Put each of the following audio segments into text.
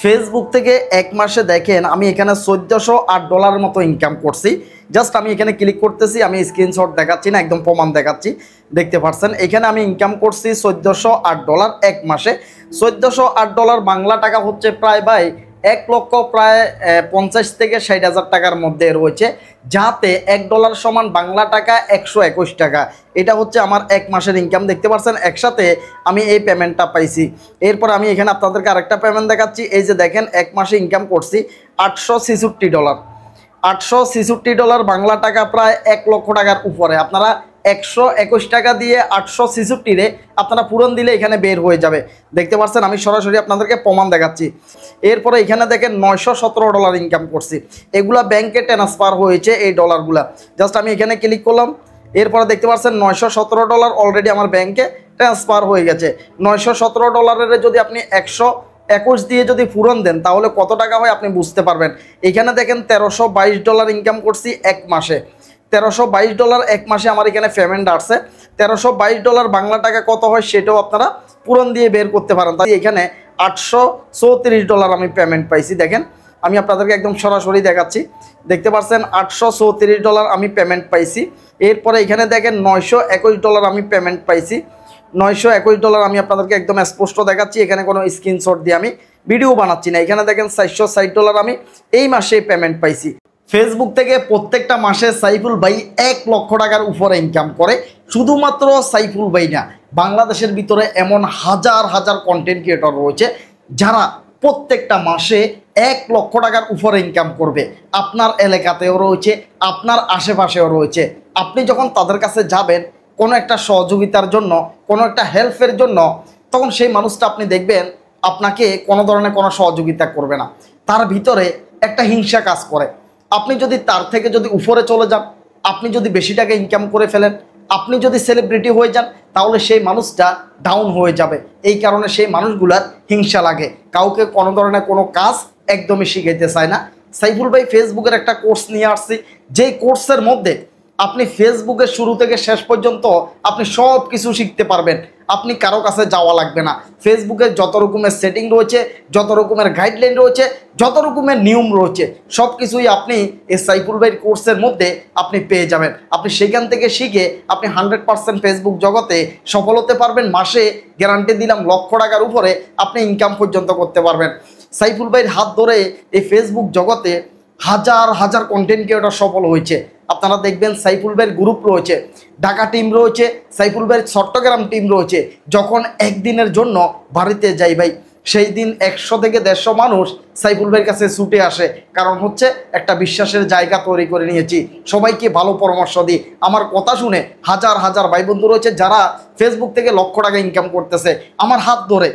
Facebook থেকে এক মাসে দেখেন আমি এখানে $1408 মতো ইনকাম করছি। জাস্ট আমি এখানে ক্লিক করতেছি, আমি স্ক্রিনশট দেখাচ্ছি না, একদম প্রমাণ দেখাচ্ছি। দেখতে পাচ্ছেন এখানে আমি ইনকাম করছি $1408 এক মাসে। $1408 বাংলা টাকা হচ্ছে প্রায় ভাই 1,50,000 থেকে 60,000 টাকার মধ্যে রয়েছে, যাতে $1 সমান বাংলা টাকা 121 টাকা। এটা হচ্ছে আমার এক মাসের ইনকাম। দেখতে পাচ্ছেন একসাথে আমি এই পেমেন্টটা পাইছি। এরপর আমি এখানে আপনাদেরকে আরেকটা পেমেন্ট দেখাচ্ছি। এই যে দেখেন এক মাসে ইনকাম করছি $866। $866 বাংলা টাকা প্রায় 1 লক্ষ টাকার উপরে। আপনারা 121 টাকা দিয়ে 866 রে আপনারা পূরণ দিলে এখানে বের হয়ে যাবে। দেখতে পাচ্ছেন আমি সরাসরি আপনাদেরকে প্রমাণ দেখাচ্ছি। এরপরে এখানে দেখেন $917 ইনকাম করছি। এগুলা ব্যাংকে ট্রান্সফার হয়েছে এই ডলারগুলা। জাস্ট আমি এখানে ক্লিক করলাম, এরপরে দেখতে পাচ্ছেন $917 অলরেডি আমার ব্যাংকে ট্রান্সফার হয়ে গেছে। $917 যদি আপনি 121 দিয়ে যদি পূরণ দেন তাহলে কত টাকা হয় আপনি বুঝতে পারবেন। এখানে দেখেন $1322 ইনকাম করছি এক মাসে। $1322 এক মাসে আমার এখানে পেমেন্ট আসছে। $1322 বাংলা টাকা কত হয় সেটাও আপনারা পূরণ দিয়ে বের করতে পারেন। তাই এখানে $834 আমি পেমেন্ট পাইছি। দেখেন আমি আপনাদেরকে একদম সরাসরি দেখাচ্ছি। দেখতে পাচ্ছেন $834 আমি পেমেন্ট পাইছি। এরপরে এখানে দেখেন $921 আমি পেমেন্ট পাইছি। $921 আমি আপনাদেরকে একদম স্পষ্ট দেখাচ্ছি। এখানে কোনো স্ক্রিনশট দিয়ে আমি ভিডিও বানাচ্ছি না। এখানে দেখেন $460 আমি এই মাসে পেমেন্ট পাইছি। ফেসবুক থেকে প্রত্যেকটা মাসে সাইফুল ভাই 1 লক্ষ টাকার উপরে ইনকাম করে। শুধুমাত্র সাইফুল ভাই না, বাংলাদেশের ভিতরে এমন হাজার হাজার কন্টেন্ট ক্রিয়েটর রয়েছে যারা প্রত্যেকটা মাসে 1 লক্ষ টাকার উপরে ইনকাম করবে। আপনার এলাকাতেও রয়েছে, আপনার আশেপাশেও রয়েছে। আপনি যখন তাদের কাছে যাবেন কোনো একটা সহযোগিতার জন্য, কোনো একটা হেল্পের জন্য, তখন সেই মানুষটা আপনি দেখবেন আপনাকে কোনো ধরনের কোনো সহযোগিতা করবে না। তার ভিতরে একটা হিংসা কাজ করে। আপনি যদি তার থেকে যদি উপরে চলে যান, আপনি যদি বেশি টাকা ইনকাম করে ফেলেন, আপনি যদি সেলিব্রিটি হয়ে যান, তাহলে সেই মানুষটা ডাউন হয়ে যাবে। এই কারণে সেই মানুষগুলার হিংসা লাগে, কাউকে কোনো ধরনের কোনো কাজ একদমই শিখাইতে চায় না। সাইফুল ভাই ফেসবুকের একটা কোর্স নিয়ে আসছি, যেই কোর্সের মধ্যে আপনি ফেসবুকের শুরু থেকে শেষ পর্যন্ত আপনি সব কিছু শিখতে পারবেন। আপনি কারো কাছে যাওয়া লাগবে না। ফেসবুকের যত রকমের সেটিং রয়েছে, যত রকমের গাইডলাইন রয়েছে, যত রকমের নিয়ম রয়েছে, সব কিছুই আপনি এই সাইফুল ভাইয়ের কোর্সের মধ্যে আপনি পেয়ে যাবেন। আপনি সেখান থেকে শিখে আপনি 100% ফেসবুক জগতে সফল হতে পারবেন। মাসে গ্যারান্টি দিলাম লক্ষ টাকার উপরে আপনি ইনকাম পর্যন্ত করতে পারবেন। সাইফুল ভাইয়ের হাত ধরে এই ফেসবুক জগতে হাজার হাজার কন্টেন্ট ক্রিয়েটর সফল হয়েছে। আপনারা দেখবেন সাইফুল ভাইয়ের গ্রুপ রয়েছে, ঢাকা টিম রয়েছে, সাইফুল ভাইয়ের চট্টগ্রাম টিম রয়েছে। যখন একদিনের জন্য বাড়িতে যাই ভাই, সেই দিন 100 থেকে 150 মানুষ সাইফুল ভাইয়ের কাছে ছুটে আসে। কারণ হচ্ছে একটা বিশ্বাসের জায়গা তৈরি করে নিয়েছি। সবাইকে ভালো পরামর্শ দিই। আমার কথা শুনে হাজার হাজার ভাই বন্ধু রয়েছে যারা ফেসবুক থেকে লক্ষ টাকা ইনকাম করতেছে আমার হাত ধরে।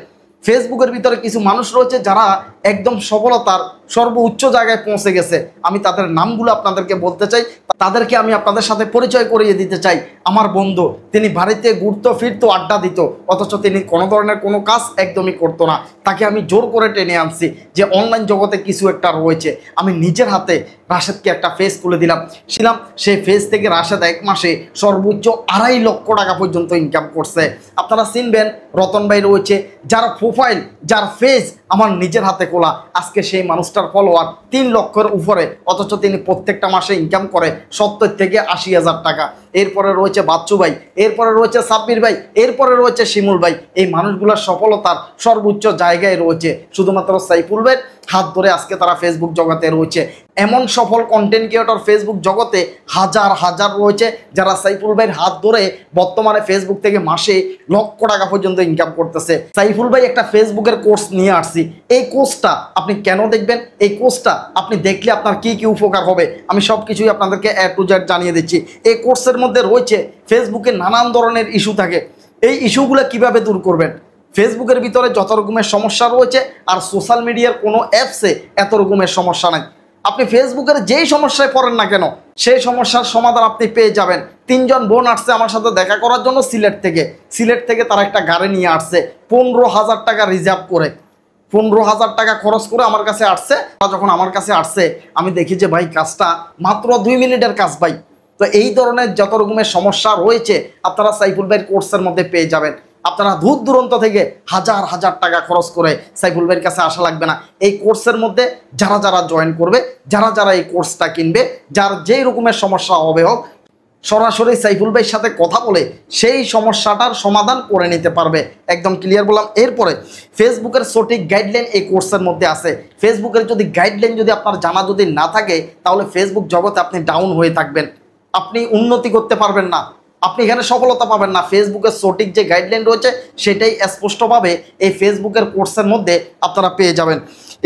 ফেসবুকের ভিতরে কিছু মানুষ রয়েছে যারা একদম সফলতার সর্বোচ্চ জায়গায় পৌঁছে গেছে। আমি তাদের নামগুলো আপনাদেরকে বলতে চাই, তাদেরকে আমি আপনাদের সাথে পরিচয় করিয়ে দিতে চাই। আমার বন্ধু, তিনি বাড়িতে ঘুরতো ফিরতো, আড্ডা দিত, অথচ তিনি কোনো ধরনের কোনো কাজ একদমই করতো না। তাকে আমি জোর করে টেনে আনছি যে অনলাইন জগতে কিছু একটা রয়েছে। আমি নিজের হাতে রাশেদকে একটা ফেস খুলে দিলাম। সেই ফেস থেকে রাশেদ এক মাসে সর্বোচ্চ 2.5 লক্ষ টাকা পর্যন্ত ইনকাম করছে। আপনারা চিনবেন রতন ভাই রয়েছে, যার প্রোফাইল, যার ফেস আমার নিজের হাতে খোলা। আজকে সেই মানুষটার ফলোয়ার 3 লক্ষের উপরে, অথচ তিনি প্রত্যেকটা মাসে ইনকাম করে 70 থেকে 80,000 টাকা। এরপরে রয়েছে বাচ্চু ভাই, এরপরে রয়েছে সাব্বির ভাই, এরপরে রয়েছে শিমুল ভাই। এই মানুষগুলোর সফলতার সর্বোচ্চ জায়গায় রয়েছে শুধুমাত্র সাইফুল ভাইয়ের হাত ধরে আজকে তারা ফেসবুক জগতে রয়েছে। এমন সফল কন্টেন্ট ক্রিয়েটর ফেসবুক জগতে হাজার হাজার রয়েছে যারা সাইফুল ভাইয়ের হাত ধরে বর্তমানে ফেসবুক থেকে মাসে লক্ষ টাকা পর্যন্ত ইনকাম করতেছে। সাইফুল ভাই একটা ফেসবুকের কোর্স নিয়ে আসছি। এই কোর্সটা আপনি কেন দেখবেন, এই কোর্সটা আপনি দেখলে আপনার কি কি উপকার হবে, আমি সব কিছুই আপনাদেরকে A to Z জানিয়ে দিচ্ছি। এই কোর্সের মধ্যে রয়েছে ফেসবুকে নানান ধরনের ইস্যু থাকে, এই ইস্যুগুলো কিভাবে দূর করবেন। ফেসবুকের ভিতরে যত রকমের সমস্যা রয়েছে আর সোশ্যাল মিডিয়ার কোনো অ্যাপসে এত রকমের সমস্যা নাই। আপনি ফেসবুকের যেই সমস্যায় পড়েন না কেন সেই সমস্যার সমাধান আপনি পেয়ে যাবেন। 3 জন বোন আসছে আমার সাথে দেখা করার জন্য সিলেট থেকে তারা একটা গাড়ি নিয়ে আসছে 15,000 টাকা রিজার্ভ করে, 15,000 টাকা খরচ করে আমার কাছে আসছে। যখন আমার কাছে আসছে আমি দেখি যে ভাই কাজটা মাত্র 2 মিনিটের কাজ ভাই। তো এই ধরনের যত রকমের সমস্যা রয়েছে আপনারা সাইফুল ভাইয়ের কোর্সের মধ্যে পেয়ে যাবেন। আপনারা দূর দূরান্ত থেকে হাজার হাজার টাকা খরচ করে সাইফুল ভাইয়ের কাছে আসা লাগবে না। এই কোর্সের মধ্যে যারা যারা জয়েন করবে, যারা যারা এই কোর্সটা কিনবে, যার যেই রকমের সমস্যা হবে হোক, সরাসরি সাইফুল ভাইয়ের সাথে কথা বলে সেই সমস্যাটার সমাধান করে নিতে পারবে। একদম ক্লিয়ার বললাম। এরপরে ফেসবুকের সঠিক গাইডলাইন এই কোর্সের মধ্যে আছে। ফেসবুকের যদি গাইডলাইন যদি আপনার জানা যদি না থাকে, তাহলে ফেসবুক জগতে আপনি ডাউন হয়ে থাকবেন, আপনি উন্নতি করতে পারবেন না, আপনি এখানে সফলতা পাবেন না। ফেসবুকের সঠিক যে গাইডলাইন রয়েছে সেটাই স্পষ্টভাবে এই ফেসবুকের কোর্সের মধ্যে আপনারা পেয়ে যাবেন।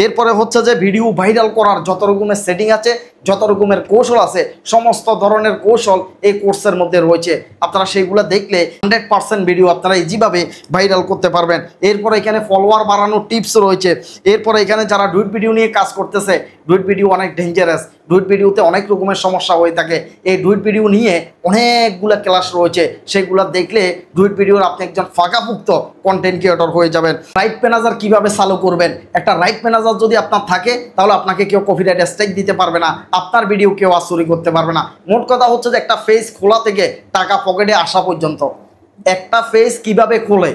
এরপরে হচ্ছে যে ভিডিও ভাইরাল করার যত রকমের সেটিং আছে, যত রকমের কৌশল আছে, সমস্ত ধরনের কৌশল এই কোর্সের মধ্যে রয়েছে। আপনারা সেইগুলো দেখলে 100% ভিডিও আপনারা ইজিভাবে ভাইরাল করতে পারবেন। এরপরে এখানে ফলোয়ার বাড়ানোর টিপস রয়েছে। এরপরে এখানে যারা ডুইট ভিডিও নিয়ে কাজ করতেছে, ডুইট ভিডিও অনেক ডেঞ্জারাস, ডুইট ভিডিওতে অনেক রকমের সমস্যা হয়ে থাকে। এই ডুইট ভিডিও নিয়ে অনেকগুলো ক্লাস রয়েছে, সেগুলো দেখলে ডুইট ভিডিওর আপনি একজন ফাঁকাপুক্ত কন্টেন্ট ক্রিয়েটর হয়ে যাবেন। রাইট ম্যানেজার কিভাবে চালু করবেন? একটা রাইট ম্যানেজার যদি আপনার থাকে, তাহলে আপনাকে কেউ কপিরাইট স্ট্রাইক দিতে পারবে না, আপনার ভিডিও কেউ আর চুরি করতে পারবে না। মোট কথা হচ্ছে যে একটা পেজ খোলা থেকে টাকা পকেটে আসা পর্যন্ত, একটা পেজ কিভাবে খোলে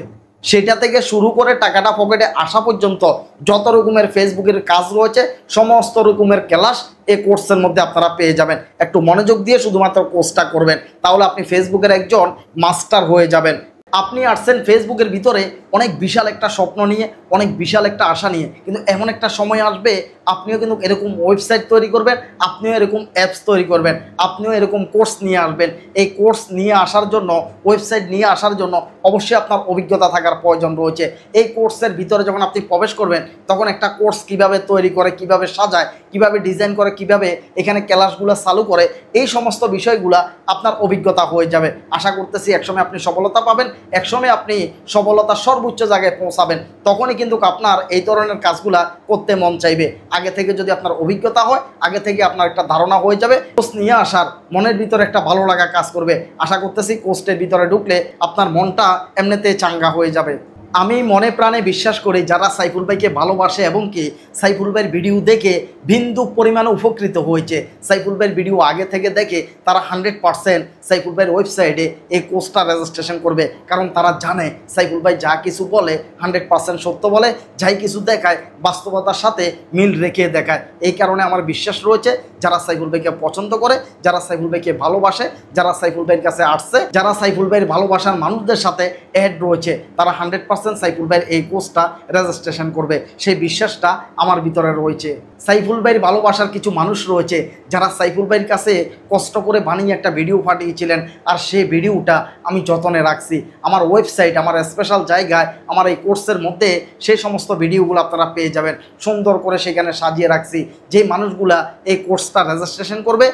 সেটা থেকে শুরু করে টাকাটা পকেটে আসা পর্যন্ত যত রকমের ফেসবুকের কাজ রয়েছে, সমস্ত রকমের ক্লাস এই কোর্সের মধ্যে আপনারা পেয়ে যাবেন। একটু মনোযোগ দিয়ে শুধুমাত্র কোর্সটা করবেন, তাহলে আপনি ফেসবুকের একজন মাস্টার হয়ে যাবেন। আপনি আসছেন ফেসবুকের ভিতরে অনেক বিশাল একটা স্বপ্ন নিয়ে, অনেক বিশাল একটা আশা নিয়ে, কিন্তু এমন একটা সময় আসবে আপনিও কিন্তু এরকম ওয়েবসাইট তৈরি করবেন, আপনিও এরকম অ্যাপস তৈরি করবেন, আপনিও এরকম কোর্স নিয়ে আসবেন। এই কোর্স নিয়ে আসার জন্য, ওয়েবসাইট নিয়ে আসার জন্য অবশ্যই আপনার অভিজ্ঞতা থাকার প্রয়োজন রয়েছে। এই কোর্সের ভিতরে যখন আপনি প্রবেশ করবেন, তখন একটা কোর্স কিভাবে তৈরি করে, কিভাবে সাজায়, কিভাবে ডিজাইন করে, কিভাবে এখানে ক্লাসগুলো চালু করে, এই সমস্ত বিষয়গুলো আপনার অভিজ্ঞতা হয়ে যাবে। আশা করতেছি একসময় আপনি সফলতা পাবেন, একসময় আপনি সফলতার সর্বোচ্চ জায়গায় পৌঁছাবেন। তখনই কিন্তু আপনার এই ধরনের কাজগুলা করতে মন চাইবে। আগে থেকে যদি আপনার অভিজ্ঞতা হয়, আগে থেকে আপনার একটা ধারণা হয়ে যাবে, কোর্স নিয়ে আসার মনের ভিতরে একটা ভালো লাগা কাজ করবে। আশা করতেছি কোর্সের ভিতরে ঢুকলে আপনার মনটা এমনিতেই চাঙ্গা হয়ে যাবে। আমি মনে প্রাণে বিশ্বাস করি যারা সাইফুল ভাইকে ভালোবাসে এবং কি সাইফুল ভাইয়ের ভিডিও দেখে বিন্দু পরিমাণে উপকৃত হয়েছে, সাইফুল ভাইয়ের ভিডিও আগে থেকে দেখে তারা 100% সাইফুল ভাইয়ের ওয়েবসাইটে এই কোর্সটা রেজিস্ট্রেশন করবে। কারণ তারা জানে সাইফুল ভাই যা কিছু বলে 100% সত্য বলে, যাই কিছু দেখায় বাস্তবতার সাথে মিল রেখে দেখায়। এই কারণে আমার বিশ্বাস রয়েছে যারা সাইফুল ভাইকে পছন্দ করে, যারা সাইফুল ভাইকে ভালোবাসে, যারা সাইফুল ভাইয়ের কাছে আসছে, যারা সাইফুল ভাইয়ের ভালোবাসার মানুষদের সাথে অ্যাড রয়েছে, তারা 100% সাইফুল ভাইয়ের এই কোর্সটা রেজিস্ট্রেশন করবে। সেই বিশ্বাসটা আমার ভিতরে রয়েছে। সাইফুল ভাইয়ের ভালোবাসার কিছু মানুষ রয়েছে যারা সাইফুল ভাইয়ের কাছে কষ্ট করে বানিয়ে একটা ভিডিও পাঠিয়েছিলেন, আর সেই ভিডিওটা আমি যত্নে রাখছি আমার ওয়েবসাইট, আমার স্পেশাল জায়গায়, আমার এই কোর্সের মধ্যে সেই সমস্ত ভিডিওগুলো আপনারা পেয়ে যাবেন। সুন্দর করে সেখানে সাজিয়ে রাখছি। যেই মানুষগুলা এই কোর্সটা রেজিস্ট্রেশন করবে,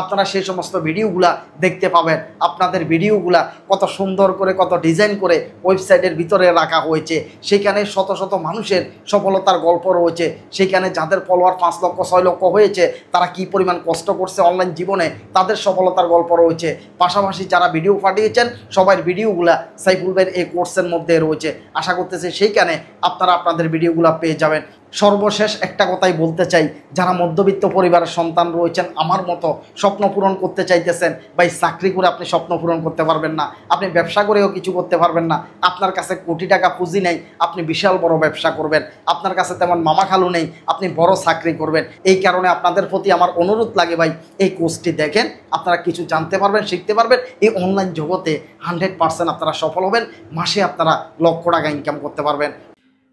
আপনারা সেই সমস্ত ভিডিওগুলা দেখতে পাবেন। আপনাদের ভিডিওগুলা কত সুন্দর করে, কত ডিজাইন করে ওয়েবসাইটের ভিতরে রাখা হয়েছে। সেখানে শত শত মানুষের সফলতার গল্প রয়েছে। সেখানে যাদের ফলোয়ার 5 লক্ষ 6 লক্ষ হয়েছে, তারা কি পরিমাণ কষ্ট করছে অনলাইন জীবনে, তাদের সফলতার গল্প রয়েছে। পাশাপাশি যারা ভিডিও পাঠিয়েছেন সবার ভিডিওগুলা সাইফুল ভাইয়ের এই কোর্সের মধ্যে রয়েছে। আশা করতেছি সেইখানে আপনারা আপনাদের ভিডিওগুলো পেয়ে যাবেন। সর্বশেষ একটা কথাই বলতে চাই, যারা মধ্যবিত্ত পরিবারের সন্তান রয়েছেন, আমার মতো স্বপ্ন পূরণ করতে চাইতেছেন, ভাই চাকরি করে আপনি স্বপ্ন পূরণ করতে পারবেন না, আপনি ব্যবসা করেও কিছু করতে পারবেন না, আপনার কাছে কোটি টাকা পুঁজি নেই, আপনি বিশাল বড় ব্যবসা করবেন, আপনার কাছে তেমন মামা খালু নেই, আপনি বড় চাকরি করবেন। এই কারণে আপনাদের প্রতি আমার অনুরোধ লাগে ভাই, এই কোর্সটি দেখেন, আপনারা কিছু জানতে পারবেন, শিখতে পারবেন। এই অনলাইন জগতে 100% আপনারা সফল হবেন, মাসে আপনারা লক্ষ টাকা ইনকাম করতে পারবেন।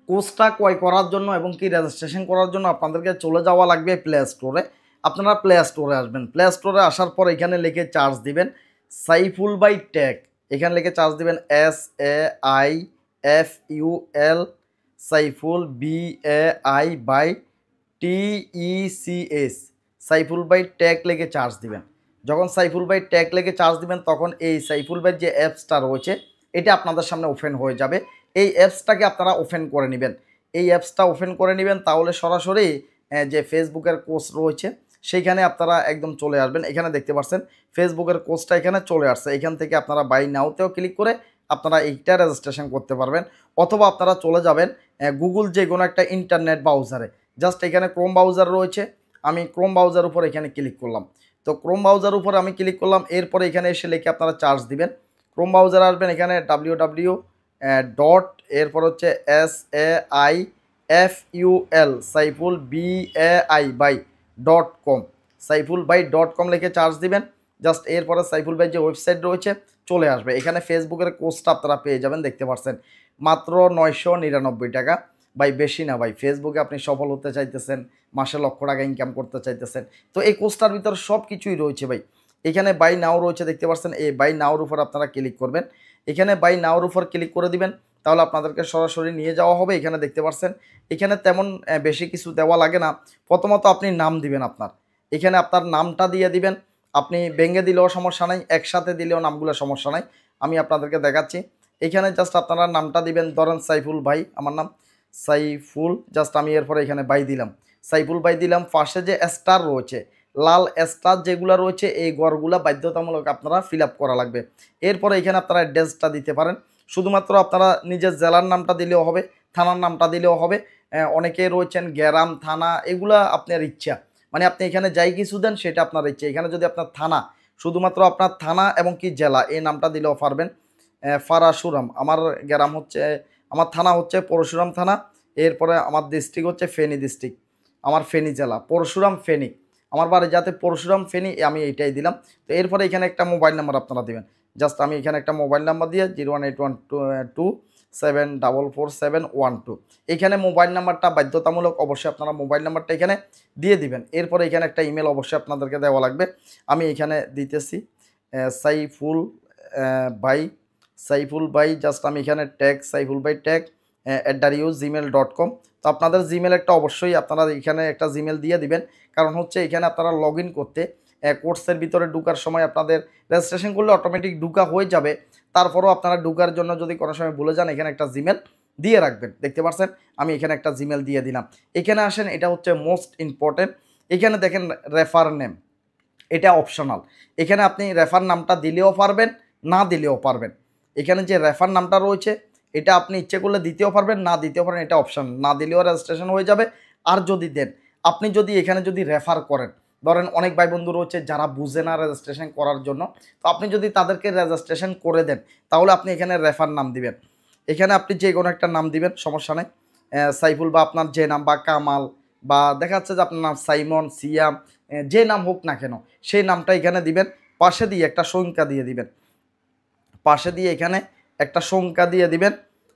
কোর্সটা ক্রয় করার জন্য এবং কি রেজিস্ট্রেশন করার জন্য আপনাদেরকে চলে যাওয়া লাগবে প্লে স্টোরে। আপনারা প্লে স্টোরে আসবেন। প্লে স্টোরে আসার পর এখানে লিখে চার্জ দিবেন সাইফুল বাই টেক, এখানে লিখে চার্জ দিবেন SAIFUL সাইফুল BAI/TECH, সাইফুল বাই টেক লিখে চার্জ দিবেন। যখন সাইফুল বাই টেক লিখে চার্জ দিবেন, তখন এই সাইফুল ভাইয়ের যে অ্যাপসটা রয়েছে এটা আপনাদের সামনে ওপেন হয়ে যাবে। এই অ্যাপসটাকে আপনারা ওপেন করে নেবেন। এই অ্যাপসটা ওপেন করে নেবেন, তাহলে সরাসরি যে ফেসবুকের কোর্স রয়েছে সেইখানে আপনারা একদম চলে আসবেন। এখানে দেখতে পাচ্ছেন ফেসবুকের কোর্সটা এখানে চলে আসছে। এখান থেকে আপনারা বাই নাওতেও ক্লিক করে আপনারা এইটা রেজিস্ট্রেশন করতে পারবেন, অথবা আপনারা চলে যাবেন গুগল যে কোনো একটা ইন্টারনেট ব্রাউজারে। জাস্ট এখানে ক্রোম ব্রাউজার রয়েছে, আমি ক্রোম ব্রাউজার উপর এখানে ক্লিক করলাম। তো ক্রোম ব্রাউজার উপর আমি ক্লিক করলাম, এরপরে এখানে এসে লিখে আপনারা চার্জ দিবেন। ক্রোম ব্রাউজার আসবেন, এখানে ডট এরপর হচ্ছে SAIFUL সাইফুল BAI বাই .com সাইফুল বাই .com লিখে চার্জ দিবেন। জাস্ট এরপরে সাইফুল ভাই যে ওয়েবসাইট রয়েছে চলে আসবে। এখানে ফেসবুকের কোর্সটা আপনারা পেয়ে যাবেন, দেখতে পাচ্ছেন মাত্র 999 টাকা। ভাই বেশি না ভাই, ফেসবুকে আপনি সফল হতে চাইতেছেন, মাসে লক্ষ টাকা ইনকাম করতে চাইতেছেন, তো এই কোর্সটার ভিতর সব কিছুই রয়েছে ভাই। এখানে বাই নাও রয়েছে, দেখতে পাচ্ছেন এই বাই নাওর উপর আপনারা ক্লিক করবেন। এখানে বাই নাওর উপর ক্লিক করে দিবেন, তাহলে আপনাদেরকে সরাসরি নিয়ে যাওয়া হবে। এখানে দেখতে পাচ্ছেন এখানে তেমন বেশি কিছু দেওয়া লাগে না। প্রথমত আপনি নাম দিবেন, এখানে আপনার নামটা দিয়ে দিবেন। আপনি ভেঙে দিলেও সমস্যা নাই, একসাথে দিলেও নামগুলো সমস্যা নাই, আমি আপনাদেরকে দেখাচ্ছি। এখানে জাস্ট আপনারা নামটা দিবেন, ধরেন সাইফুল ভাই, আমার নাম সাইফুল, জাস্ট আমি এরপরে এখানে বাই দিলাম, সাইফুল বাই দিলাম। পাশে যে স্টার রয়েছে, লাল স্টার যেগুলো রয়েছে, এই ঘরগুলো বাধ্যতামূলক আপনারা ফিল আপ করা লাগবে। এরপরে এখানে আপনারা অ্যাড্রেসটা দিতে পারেন, শুধুমাত্র আপনারা নিজের জেলার নামটা দিলেও হবে, থানার নামটা দিলেও হবে। অনেকে রয়েছেন গ্রাম, থানা, এগুলা আপনার ইচ্ছা, মানে আপনি এখানে যাই কিছু দেন সেটা আপনার ইচ্ছে। এখানে যদি আপনার থানা, শুধুমাত্র আপনার থানা এবং কি জেলা এই নামটা দিলেও পারবেন। ফারাসুরাম, আমার গ্রাম হচ্ছে, আমার থানা হচ্ছে পরশুরাম থানা, এরপরে আমার ডিস্ট্রিক্ট হচ্ছে ফেনী ডিস্ট্রিক্ট, আমার ফেনী জেলা, পরশুরাম ফেনী, আমার বাড়ি যাতে পরশুরাম ফেনী, আমি এইটাই দিলাম। তো এরপরে এখানে একটা মোবাইল নাম্বার আপনারা দেবেন, জাস্ট আমি এখানে একটা মোবাইল নাম্বার দিয়ে 01812744712, এখানে মোবাইল নাম্বারটা বাধ্যতামূলক, অবশ্যই আপনারা মোবাইল নাম্বারটা এখানে দিয়ে দিবেন। এরপরে এখানে একটা ইমেল অবশ্যই আপনাদেরকে দেওয়া লাগবে, আমি এখানে দিতেছি সাইফুল বাই জাস্ট আমি এখানে tag Saiful by tag @gmail.com। তো আপনাদের জিমেল একটা অবশ্যই আপনারা এখানে একটা জিমেল দিয়ে দিবেন, কারণ হচ্ছে এখানে আপনারা লগ ইন করতে কোর্সের ভিতরে ঢুকার সময় আপনাদের রেজিস্ট্রেশন করলে অটোমেটিক ঢুকা হয়ে যাবে। তারপরেও আপনারা ঢুকার জন্য যদি কোনো সময় ভুলে যান, এখানে একটা জিমেল দিয়ে রাখবেন। দেখতে পাচ্ছেন আমি এখানে একটা জিমেল দিয়ে দিলাম। এখানে আসেন, এটা হচ্ছে মোস্ট ইম্পর্টেন্ট। এখানে দেখেন রেফার নেম, এটা অপশনাল। এখানে আপনি রেফার নামটা দিলেও পারবেন, না দিলেও পারবেন। এখানে যে রেফার নামটা রয়েছে এটা আপনি ইচ্ছে করলে দিতেও পারবেন, না দিতেও পারেন, এটা অপশন। না দিলেও রেজিস্ট্রেশন হয়ে যাবে। আর যদি দেন, আপনি যদি এখানে যদি রেফার করেন, ধরেন অনেক ভাই বন্ধু রয়েছে যারা বুঝে না রেজিস্ট্রেশন করার জন্য, তো আপনি যদি তাদেরকে রেজিস্ট্রেশন করে দেন, তাহলে আপনি এখানে রেফার নাম দিবেন। এখানে আপনি যে কোনো একটা নাম দিবেন, সমস্যা নেই, সাইফুল বা আপনার যে নাম, বা কামাল, বা দেখা যাচ্ছে যে আপনার নাম সাইমন, সিয়াম, যে নাম হোক না কেন সেই নামটা এখানে দিবেন। পাশে দিয়ে একটা সংখ্যা দিয়ে দিবেন, পাশে দিয়ে এখানে একটা সংখ্যা দিয়ে দিবেন,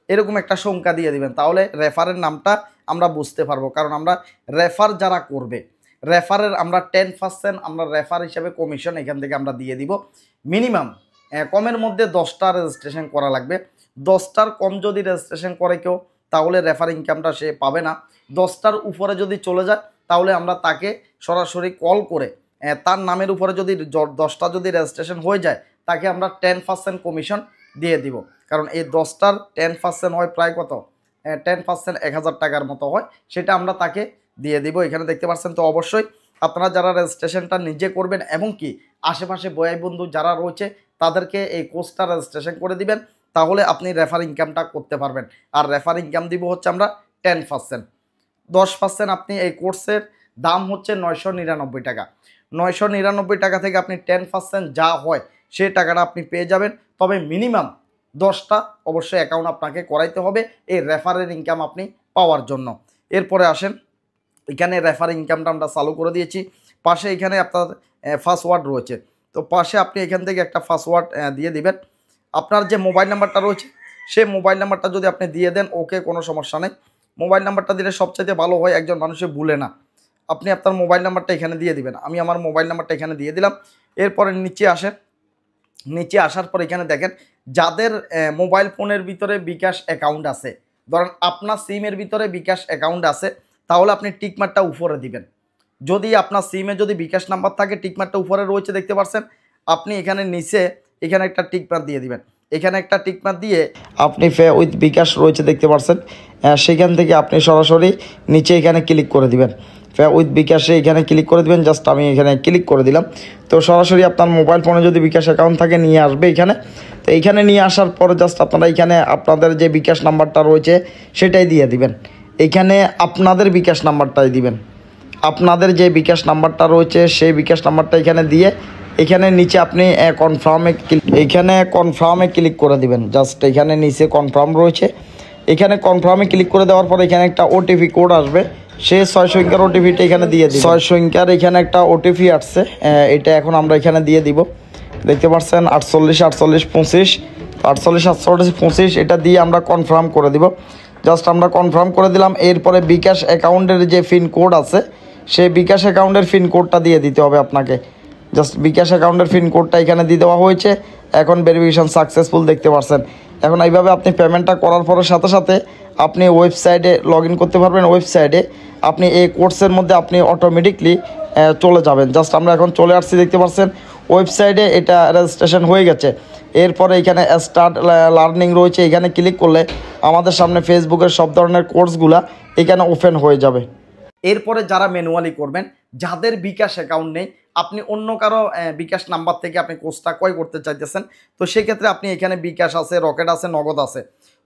এরকম একটা সংখ্যা দিয়ে দিবেন, তাহলে রেফারের নামটা আমরা বুঝতে পারবো। কারণ আমরা রেফার যারা করবে, রেফারের আমরা 10% আমরা রেফার হিসাবে কমিশন এখান থেকে আমরা দিয়ে দিব। মিনিমাম কমের মধ্যে 10টা রেজিস্ট্রেশন করা লাগবে। 10টার কম যদি রেজিস্ট্রেশন করে কেউ, তাহলে রেফার ইনকামটা সে পাবে না। 10টার উপরে যদি চলে যায়, তাহলে আমরা তাকে সরাসরি কল করে তার নামের উপরে যদি 10টা যদি রেজিস্ট্রেশন হয়ে যায়, তাকে আমরা 10% কমিশন দিয়ে দিব। কারণ এই 10টার 10% হয় প্রায় কত, 10% 1000 টাকার মতো হয়, সেটা আমরা তাকে দিয়ে দিব। এখানে দেখতে পাচ্ছেন। তো অবশ্যই আপনারা যারা রেজিস্ট্রেশনটা নিজে করবেন এবং কি আশেপাশে বয়াই বন্ধু যারা রয়েছে তাদেরকে এই কোর্সটা রেজিস্ট্রেশন করে দিবেন, তাহলে আপনি রেফার ইনকামটা করতে পারবেন। আর রেফার ইনকাম দিব হচ্ছে আমরা 10%। 10% আপনি এই কোর্সের দাম হচ্ছে 999 টাকা। 999 টাকা থেকে আপনি 10% যা হয় সেই টাকাটা আপনি পেয়ে যাবেন। তবে মিনিমাম 10টা অবশ্যই অ্যাকাউন্ট আপনাকে করাইতে হবে এই রেফারের ইনকাম আপনি পাওয়ার জন্য। এরপরে আসেন, এখানে রেফার ইনকামটা আমরা চালু করে দিয়েছি। পাশে এখানে আপনার পাসওয়ার্ড রয়েছে, তো পাশে আপনি এখান থেকে একটা পাসওয়ার্ড দিয়ে দিবেন। আপনার যে মোবাইল নাম্বারটা রয়েছে সেই মোবাইল নাম্বারটা যদি আপনি দিয়ে দেন, ওকে, কোনো সমস্যা নেই। মোবাইল নাম্বারটা দিলে সবচাইতে ভালো হয়, একজন মানুষে ভুলে না। আপনি আপনার মোবাইল নাম্বারটা এখানে দিয়ে দিবেন। আমি আমার মোবাইল নাম্বারটা এখানে দিয়ে দিলাম। এরপরে নিচে আসেন, নিচে আসার পর এখানে দেখেন যাদের মোবাইল ফোনের ভিতরে বিকাশ অ্যাকাউন্ট আছে, ধরেন আপনার সিমের ভিতরে বিকাশ অ্যাকাউন্ট আছে, তাহলে আপনি টিকমার্কটা উপরে দিবেন। যদি আপনার সিমে যদি বিকাশ নাম্বার থাকে, টিকমার্কটা উপরে রয়েছে দেখতে পাচ্ছেন, আপনি এখানে নিচে এখানে একটা টিকমার্ক দিয়ে দিবেন। এখানে একটা টিকমার্ক দিয়ে আপনি পে উইথ বিকাশ রয়েছে দেখতে পাচ্ছেন, সেখান থেকে আপনি সরাসরি নিচে এখানে ক্লিক করে দিবেন। পে উইথ বিকাশে এখানে ক্লিক করে দিবেন। জাস্ট আমি এখানে ক্লিক করে দিলাম। তো সরাসরি আপনার মোবাইল ফোনে যদি বিকাশ অ্যাকাউন্ট থাকে নিয়ে আসবে এখানে। তো এইখানে নিয়ে আসার পরে জাস্ট আপনারা এখানে আপনাদের যে বিকাশ নাম্বারটা রয়েছে সেটাই দিয়ে দিবেন। এখানে আপনাদের বিকাশ নাম্বারটাই দিবেন। আপনাদের যে বিকাশ নাম্বারটা রয়েছে সেই বিকাশ নাম্বারটা এখানে দিয়ে এখানে নিচে আপনি কনফার্মে ক্লিক করে দিবেন। জাস্ট এখানে নিচে কনফার্ম রয়েছে, এখানে কনফার্মে ক্লিক করে দেওয়ার পরে এখানে একটা ওটিপি কোড আসবে, সে 6 সংখ্যার ওটিপিটা এখানে দিয়ে দিই। 6 সংখ্যার এখানে একটা ওটিপি আসছে, এটা এখন আমরা এখানে দিয়ে দিব। দেখতে পাচ্ছেন 48 48 25 48 48 25, এটা দিয়ে আমরা কনফার্ম করে দিব। জাস্ট আমরা কনফার্ম করে দিলাম। এরপরে বিকাশ অ্যাকাউন্টের যে পিন কোড আছে, সেই বিকাশ অ্যাকাউন্টের পিন কোডটা দিয়ে দিতে হবে আপনাকে। জাস্ট বিকাশ অ্যাকাউন্টের পিন কোডটা এখানে দিয়ে দেওয়া হয়েছে। এখন ভেরিফিকেশন সাকসেসফুল দেখতে পাচ্ছেন। এখন এইভাবে আপনি পেমেন্টটা করার পরে সাথে সাথে আপনি ওয়েবসাইটে লগ ইন করতে পারবেন। ওয়েবসাইটে আপনি এই কোর্সের মধ্যে আপনি অটোমেটিকলি চলে যাবেন। জাস্ট আমরা এখন চলে আসছি, দেখতে পাচ্ছেন ওয়েবসাইটে এটা রেজিস্ট্রেশন হয়ে গেছে। এরপরে এখানে স্টার্ট লার্নিং রয়েছে, এখানে ক্লিক করলে আমাদের সামনে ফেসবুকের সব ধরনের কোর্সগুলা এখানে ওপেন হয়ে যাবে। এরপরে যারা ম্যানুয়ালি করবেন, যাদের বিকাশ অ্যাকাউন্ট নেই, আপনি অন্য কারো বিকাশ নাম্বার থেকে আপনি কোর্সটা ক্রয় করতে চাইতেছেন, তো সেক্ষেত্রে আপনি এখানে বিকাশ আছে, রকেট আছে, নগদ আছে।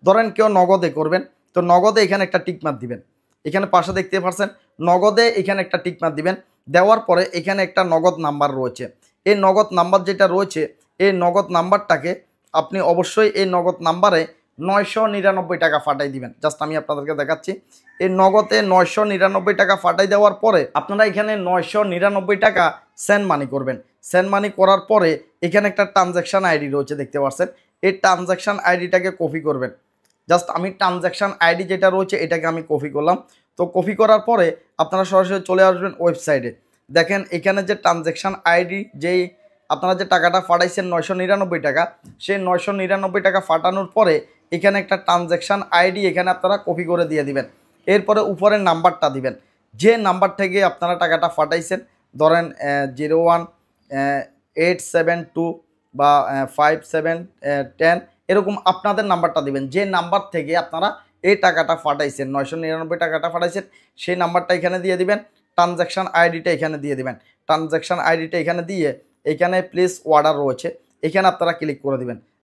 ধরেন কেউ নগদে করবেন, তো নগদে এখানে একটা টিকমার্ক দিবেন। এখানে পাশে দেখতে পাচ্ছেন নগদে এখানে একটা টিকমার্ক দিবেন। দেওয়ার পরে এখানে একটা নগদ নাম্বার রয়েছে। এই নগদ নাম্বার যেটা রয়েছে, এই নগদ নাম্বারটাকে আপনি অবশ্যই এই নগদ নাম্বারে 999 টাকা ফাটাই দিবেন। জাস্ট আমি আপনাদেরকে দেখাচ্ছি। এই নগদে 999 টাকা ফাটাই দেওয়ার পরে আপনারা এখানে 999 টাকা সেন্ড মানি করবেন। সেন্ড মানি করার পরে এখানে একটা ট্রানজ্যাকশান আইডি রয়েছে, দেখতে পাচ্ছেন। এই ট্রানজ্যাকশান আইডিটাকে কপি করবেন। জাস্ট আমি ট্রানজ্যাকশান আইডি যেটা রয়েছে এটাকে আমি কপি করলাম। তো কপি করার পরে আপনারা সরাসরি চলে আসবেন ওয়েবসাইটে। দেখেন এখানে যে ট্রানজ্যাকশান আইডি, যেই আপনারা যে টাকাটা ফাটাইছেন 999 টাকা, সেই 999 টাকা ফাটানোর পরে এখানে একটা ট্রানজ্যাকশান আইডি এখানে আপনারা কপি করে দিয়ে দিবেন। এরপরে উপরের নাম্বারটা দিবেন, যে নাম্বার থেকে আপনারা টাকাটা ফাটাইছেন। ধরেন 01872 বা 5710 এরকম আপনাদের নাম্বারটা দিবেন। যে নাম্বার থেকে আপনারা এই টাকাটা ফাটাইছেন, 999 টাকাটা ফাটাইছেন, সেই নাম্বারটা এখানে দিয়ে দিবেন। ট্রানজ্যাকশান আইডিটা এখানে দিয়ে দিবেন। ট্রানজ্যাকশান আইডিটা এখানে দিয়ে এখানে প্লেস অর্ডার রয়েছে, এখানে আপনারা ক্লিক করে দিবেন।